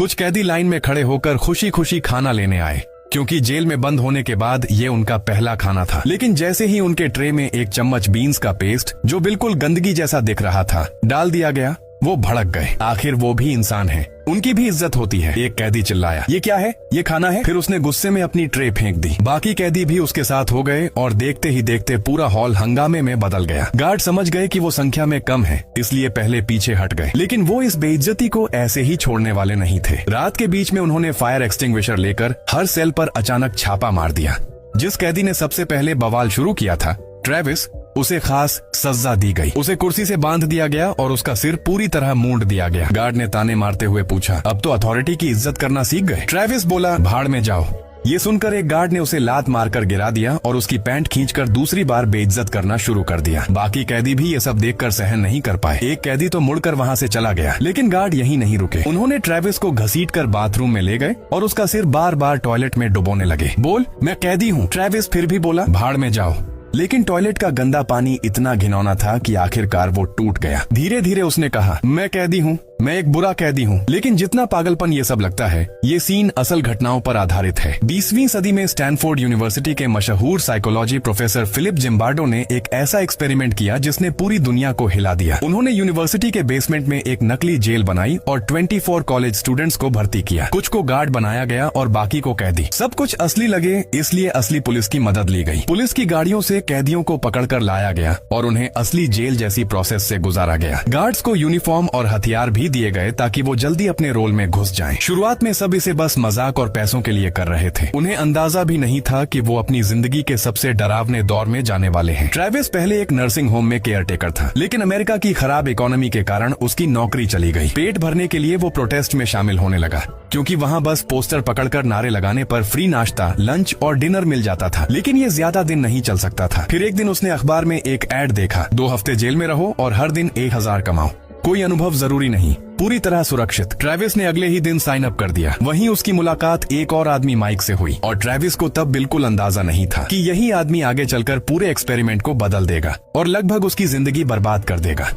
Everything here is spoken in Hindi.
कुछ कैदी लाइन में खड़े होकर खुशी खुशी खाना लेने आए, क्योंकि जेल में बंद होने के बाद ये उनका पहला खाना था। लेकिन जैसे ही उनके ट्रे में एक चम्मच बीन्स का पेस्ट, जो बिल्कुल गंदगी जैसा दिख रहा था, डाल दिया गया, वो भड़क गए। आखिर वो भी इंसान है, उनकी भी इज्जत होती है। एक कैदी चिल्लाया, ये क्या है, ये खाना है? फिर उसने गुस्से में अपनी ट्रे फेंक दी। बाकी कैदी भी उसके साथ हो गए और देखते ही देखते पूरा हॉल हंगामे में बदल गया। गार्ड समझ गए कि वो संख्या में कम है, इसलिए पहले पीछे हट गए। लेकिन वो इस बेइज्जती को ऐसे ही छोड़ने वाले नहीं थे। रात के बीच में उन्होंने फायर एक्सटिंग्विशर लेकर हर सेल पर अचानक छापा मार दिया। जिस कैदी ने सबसे पहले बवाल शुरू किया था, ट्रेविस, उसे खास सजा दी गई। उसे कुर्सी से बांध दिया गया और उसका सिर पूरी तरह मूंड दिया गया। गार्ड ने ताने मारते हुए पूछा, अब तो अथॉरिटी की इज्जत करना सीख गए? ट्रेविस बोला, भाड़ में जाओ। ये सुनकर एक गार्ड ने उसे लात मारकर गिरा दिया और उसकी पैंट खींचकर दूसरी बार बेइज्जत करना शुरू कर दिया। बाकी कैदी भी ये सब देखकर सहन नहीं कर पाए। एक कैदी तो मुड़कर वहाँ से चला गया, लेकिन गार्ड यहीं नहीं रुके। उन्होंने ट्रेविस को घसीटकर बाथरूम में ले गए और उसका सिर बार बार टॉयलेट में डुबोने लगे। बोल, मैं कैदी हूँ। ट्रेविस फिर भी बोला, भाड़ में जाओ। लेकिन टॉयलेट का गंदा पानी इतना घिनौना था कि आखिरकार वो टूट गया। धीरे धीरे उसने कहा, मैं कैदी हूँ, मैं एक बुरा कैदी हूँ। लेकिन जितना पागलपन ये सब लगता है, ये सीन असल घटनाओं पर आधारित है। 20वीं सदी में स्टैनफोर्ड यूनिवर्सिटी के मशहूर साइकोलॉजी प्रोफेसर फिलिप जिम्बार्डो ने एक ऐसा एक्सपेरिमेंट किया जिसने पूरी दुनिया को हिला दिया। उन्होंने यूनिवर्सिटी के बेसमेंट में एक नकली जेल बनाई और 24 कॉलेज स्टूडेंट्स को भर्ती किया। कुछ को गार्ड बनाया गया और बाकी को कैदी। सब कुछ असली लगे, इसलिए असली पुलिस की मदद ली गई। पुलिस की गाड़ियों से कैदियों को पकड़कर लाया गया और उन्हें असली जेल जैसी प्रोसेस से गुजारा गया। गार्ड्स को यूनिफॉर्म और हथियार भी दिए गए ताकि वो जल्दी अपने रोल में घुस जाएं। शुरुआत में सब इसे बस मजाक और पैसों के लिए कर रहे थे। उन्हें अंदाजा भी नहीं था कि वो अपनी जिंदगी के सबसे डरावने दौर में जाने वाले हैं। ट्रेविस पहले एक नर्सिंग होम में केयरटेकर था, लेकिन अमेरिका की खराब इकोनॉमी के कारण उसकी नौकरी चली गई। पेट भरने के लिए वो प्रोटेस्ट में शामिल होने लगा, क्योंकि वहाँ बस पोस्टर पकड़कर नारे लगाने पर फ्री नाश्ता, लंच और डिनर मिल जाता था। लेकिन ये ज्यादा दिन नहीं चल सकता था। फिर एक दिन उसने अखबार में एक एड देखा, 2 हफ्ते जेल में रहो और हर दिन 1000 कमाओ, कोई अनुभव जरूरी नहीं, पूरी तरह सुरक्षित। ट्रेविस ने अगले ही दिन साइन अप कर दिया। वहीं उसकी मुलाकात एक और आदमी माइक से हुई और ट्रेविस को तब बिल्कुल अंदाजा नहीं था कि यही आदमी आगे चलकर पूरे एक्सपेरिमेंट को बदल देगा और लगभग उसकी जिंदगी बर्बाद कर देगा।